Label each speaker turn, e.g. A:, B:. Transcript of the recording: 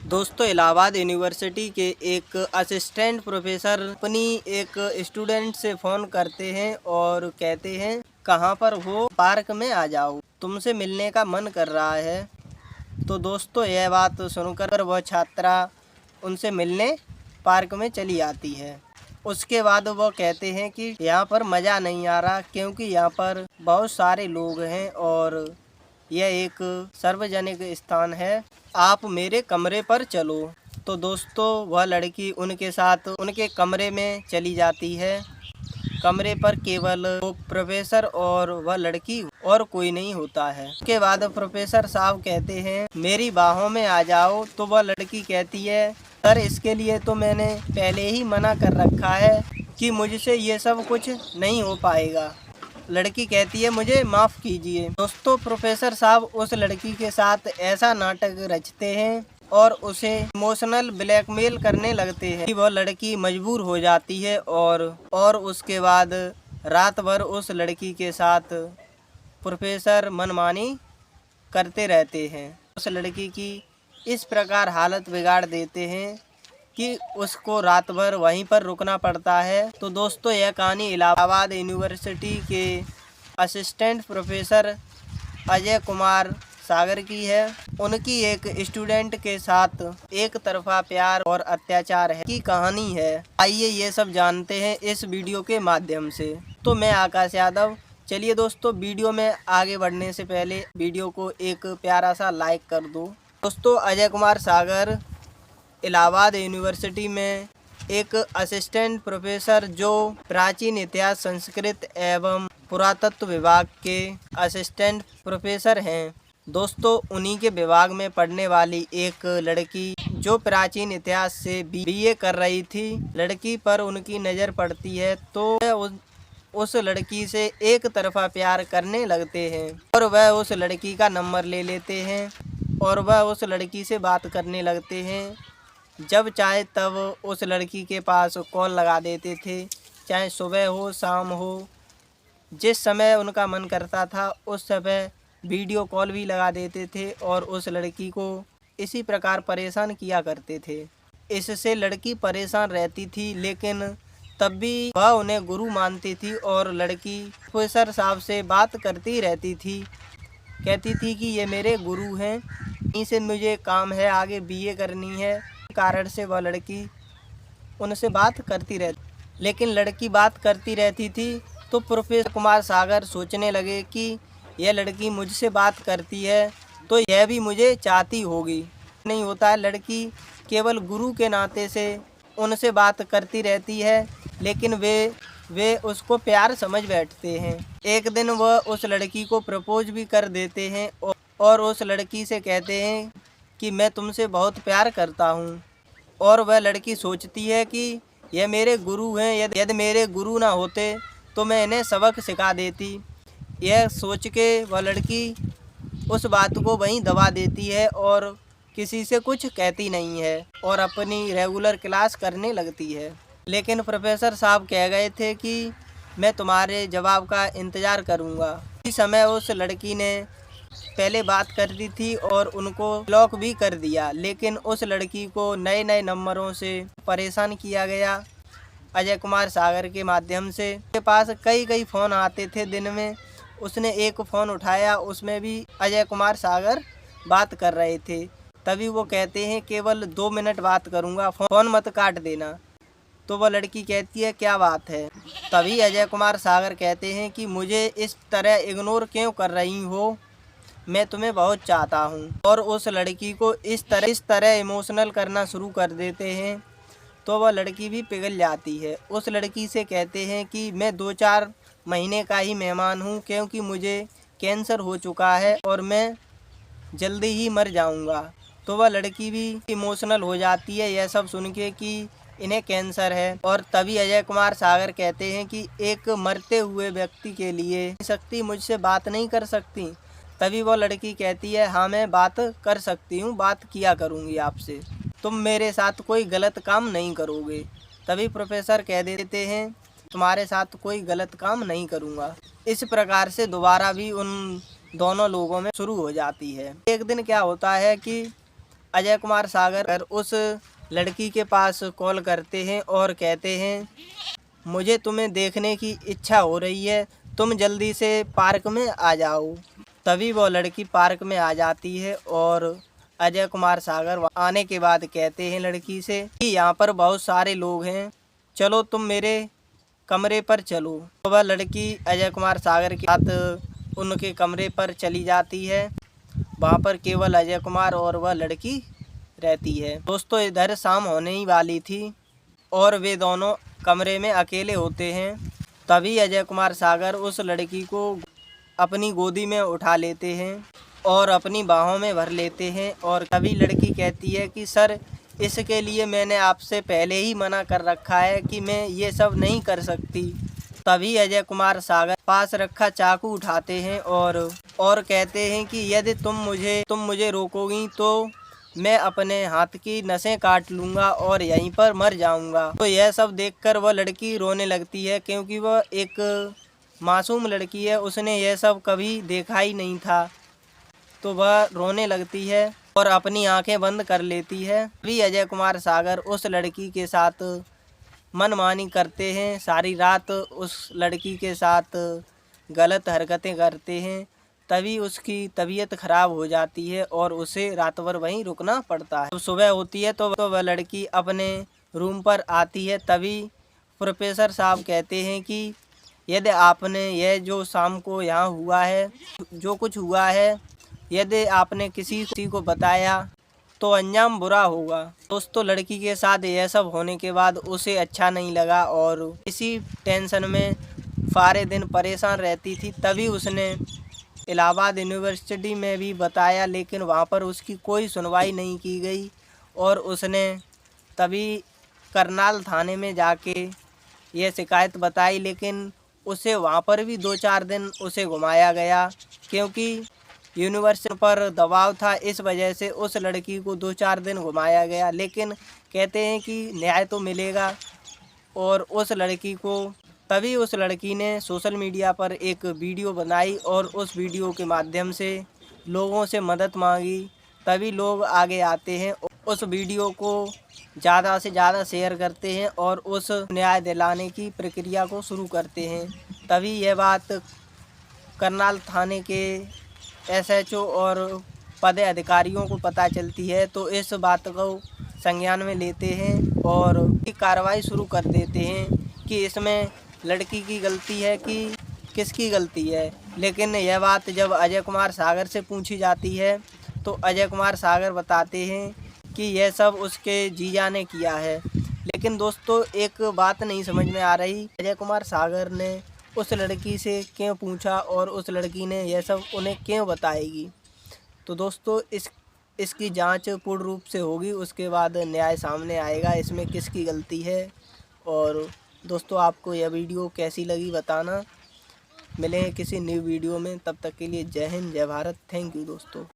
A: दोस्तों इलाहाबाद यूनिवर्सिटी के एक असिस्टेंट प्रोफेसर अपनी एक स्टूडेंट से फ़ोन करते हैं और कहते हैं कहाँ पर हो, पार्क में आ जाओ, तुमसे मिलने का मन कर रहा है। तो दोस्तों यह बात सुनकर वह छात्रा उनसे मिलने पार्क में चली आती है। उसके बाद वो कहते हैं कि यहाँ पर मज़ा नहीं आ रहा क्योंकि यहाँ पर बहुत सारे लोग हैं और यह एक सार्वजनिक स्थान है, आप मेरे कमरे पर चलो। तो दोस्तों वह लड़की उनके साथ उनके कमरे में चली जाती है। कमरे पर केवल वो प्रोफेसर और वह लड़की और कोई नहीं होता है। उसके बाद प्रोफेसर साहब कहते हैं मेरी बाहों में आ जाओ। तो वह लड़की कहती है सर इसके लिए तो मैंने पहले ही मना कर रखा है कि मुझसे ये सब कुछ नहीं हो पाएगा। लड़की कहती है मुझे माफ़ कीजिए। दोस्तों प्रोफेसर साहब उस लड़की के साथ ऐसा नाटक रचते हैं और उसे इमोशनल ब्लैकमेल करने लगते हैं कि वह लड़की मजबूर हो जाती है और उसके बाद रात भर उस लड़की के साथ प्रोफेसर मनमानी करते रहते हैं। उस लड़की की इस प्रकार हालत बिगाड़ देते हैं कि उसको रात भर वहीं पर रुकना पड़ता है। तो दोस्तों यह कहानी इलाहाबाद यूनिवर्सिटी के असिस्टेंट प्रोफेसर अजय कुमार सागर की है। उनकी एक स्टूडेंट के साथ एक तरफा प्यार और अत्याचार है की कहानी है। आइए ये सब जानते हैं इस वीडियो के माध्यम से। तो मैं आकाश यादव। चलिए दोस्तों वीडियो में आगे बढ़ने से पहले वीडियो को एक प्यारा सा लाइक कर दो। दोस्तों अजय कुमार सागर इलाहाबाद यूनिवर्सिटी में एक असिस्टेंट प्रोफेसर जो प्राचीन इतिहास संस्कृत एवं पुरातत्व विभाग के असिस्टेंट प्रोफेसर हैं। दोस्तों उन्हीं के विभाग में पढ़ने वाली एक लड़की जो प्राचीन इतिहास से बीए कर रही थी, लड़की पर उनकी नज़र पड़ती है तो उस लड़की से एक तरफा प्यार करने लगते हैं और वह उस लड़की का नंबर ले लेते हैं और वह उस लड़की से बात करने लगते हैं। जब चाहे तब उस लड़की के पास कॉल लगा देते थे, चाहे सुबह हो शाम हो, जिस समय उनका मन करता था उस समय वीडियो कॉल भी लगा देते थे और उस लड़की को इसी प्रकार परेशान किया करते थे। इससे लड़की परेशान रहती थी लेकिन तब भी वह उन्हें गुरु मानती थी और लड़की प्रोफेसर साहब से बात करती रहती थी, कहती थी कि ये मेरे गुरु हैं, इनसे मुझे काम है, आगे बीए करनी है। कारण से वह लड़की उनसे बात करती रहती, लेकिन लड़की बात करती रहती थी तो प्रोफेसर कुमार सागर सोचने लगे कि यह लड़की मुझसे बात करती है तो यह भी मुझे चाहती होगी। नहीं होता है, लड़की केवल गुरु के नाते से उनसे बात करती रहती है लेकिन वे उसको प्यार समझ बैठते हैं। एक दिन वह उस लड़की को प्रपोज भी कर देते हैं और उस लड़की से कहते हैं कि मैं तुमसे बहुत प्यार करता हूँ। और वह लड़की सोचती है कि यह मेरे गुरु हैं, यदि मेरे गुरु ना होते तो मैं इन्हें सबक सिखा देती। यह सोच के वह लड़की उस बात को वहीं दबा देती है और किसी से कुछ कहती नहीं है और अपनी रेगुलर क्लास करने लगती है। लेकिन प्रोफेसर साहब कह गए थे कि मैं तुम्हारे जवाब का इंतज़ार करूँगा। इस समय उस लड़की ने पहले बात कर दी थी और उनको ब्लॉक भी कर दिया, लेकिन उस लड़की को नए नए नंबरों से परेशान किया गया अजय कुमार सागर के माध्यम से। उसके पास कई फ़ोन आते थे दिन में। उसने एक फ़ोन उठाया, उसमें भी अजय कुमार सागर बात कर रहे थे। तभी वो कहते हैं केवल 2 मिनट बात करूँगा, फ़ोन मत काट देना। तो वह लड़की कहती है क्या बात है। तभी अजय कुमार सागर कहते हैं कि मुझे इस तरह इग्नोर क्यों कर रही हो, मैं तुम्हें बहुत चाहता हूँ। और उस लड़की को इस तरह इमोशनल करना शुरू कर देते हैं तो वह लड़की भी पिघल जाती है। उस लड़की से कहते हैं कि मैं 2-4 महीने का ही मेहमान हूँ क्योंकि मुझे कैंसर हो चुका है और मैं जल्दी ही मर जाऊँगा। तो वह लड़की भी इमोशनल हो जाती है यह सब सुन के कि इन्हें कैंसर है। और तभी अजय कुमार सागर कहते हैं कि एक मरते हुए व्यक्ति के लिए शक्ति मुझसे बात नहीं कर सकती। तभी वो लड़की कहती है हाँ मैं बात कर सकती हूँ, बात किया करूँगी आपसे, तुम मेरे साथ कोई गलत काम नहीं करोगे। तभी प्रोफेसर कह देते हैं तुम्हारे साथ कोई गलत काम नहीं करूँगा। इस प्रकार से दोबारा भी उन दोनों लोगों में शुरू हो जाती है। एक दिन क्या होता है कि अजय कुमार सागर उस लड़की के पास कॉल करते हैं और कहते हैं मुझे तुम्हें देखने की इच्छा हो रही है, तुम जल्दी से पार्क में आ जाओ। तभी वो लड़की पार्क में आ जाती है और अजय कुमार सागर आने के बाद कहते हैं लड़की से कि यहाँ पर बहुत सारे लोग हैं, चलो तुम मेरे कमरे पर चलो। तो वह लड़की अजय कुमार सागर के साथ उनके कमरे पर चली जाती है। वहाँ पर केवल अजय कुमार और वह लड़की रहती है। दोस्तों इधर शाम होने ही वाली थी और वे दोनों कमरे में अकेले होते हैं। तभी अजय कुमार सागर उस लड़की को अपनी गोदी में उठा लेते हैं और अपनी बाहों में भर लेते हैं। और तभी लड़की कहती है कि सर, इसके लिए मैंने आपसे पहले ही मना कर रखा है कि मैं ये सब नहीं कर सकती। तभी अजय कुमार सागर पास रखा चाकू उठाते हैं और कहते हैं कि यदि तुम मुझे रोकोगी तो मैं अपने हाथ की नसें काट लूँगा और यहीं पर मर जाऊँगा। तो यह सब देखकर वह लड़की रोने लगती है, क्योंकि वह एक मासूम लड़की है, उसने यह सब कभी देखा ही नहीं था। तो वह रोने लगती है और अपनी आंखें बंद कर लेती है। अभी अजय कुमार सागर उस लड़की के साथ मनमानी करते हैं, सारी रात उस लड़की के साथ गलत हरकतें करते हैं। तभी उसकी तबीयत ख़राब हो जाती है और उसे रात भर वहीं रुकना पड़ता है। जब सुबह होती है तो वह लड़की अपने रूम पर आती है। तभी प्रोफेसर साहब कहते हैं कि यदि आपने यह जो शाम को यहाँ हुआ है, जो कुछ हुआ है, यदि आपने किसी को बताया तो अंजाम बुरा होगा। दोस्तों लड़की के साथ यह सब होने के बाद उसे अच्छा नहीं लगा और इसी टेंशन में सारे दिन परेशान रहती थी। तभी उसने इलाहाबाद यूनिवर्सिटी में भी बताया, लेकिन वहाँ पर उसकी कोई सुनवाई नहीं की गई और उसने तभी करनाल थाने में जाके ये शिकायत बताई। लेकिन उसे वहाँ पर भी 2-4 दिन उसे घुमाया गया, क्योंकि यूनिवर्सिटी पर दबाव था, इस वजह से उस लड़की को 2-4 दिन घुमाया गया। लेकिन कहते हैं कि न्याय तो मिलेगा और उस लड़की को तभी उस लड़की ने सोशल मीडिया पर एक वीडियो बनाई और उस वीडियो के माध्यम से लोगों से मदद मांगी। तभी लोग आगे आते हैं, उस वीडियो को ज़्यादा से ज़्यादा शेयर करते हैं और उस न्याय दिलाने की प्रक्रिया को शुरू करते हैं। तभी यह बात करनाल थाने के SHO और पद अधिकारियों को पता चलती है, तो इस बात को संज्ञान में लेते हैं और कार्रवाई शुरू कर देते हैं कि इसमें लड़की की गलती है कि किसकी गलती है। लेकिन यह बात जब अजय कुमार सागर से पूछी जाती है तो अजय कुमार सागर बताते हैं कि यह सब उसके जीजा ने किया है। लेकिन दोस्तों एक बात नहीं समझ में आ रही, अजय कुमार सागर ने उस लड़की से क्यों पूछा और उस लड़की ने यह सब उन्हें क्यों बताएगी। तो दोस्तों इसकी जांच पूर्ण रूप से होगी, उसके बाद न्याय सामने आएगा इसमें किसकी गलती है। और दोस्तों आपको यह वीडियो कैसी लगी बताना। मिलेंगे किसी न्यू वीडियो में, तब तक के लिए जय हिंद, जय भारत। थैंक यू दोस्तों।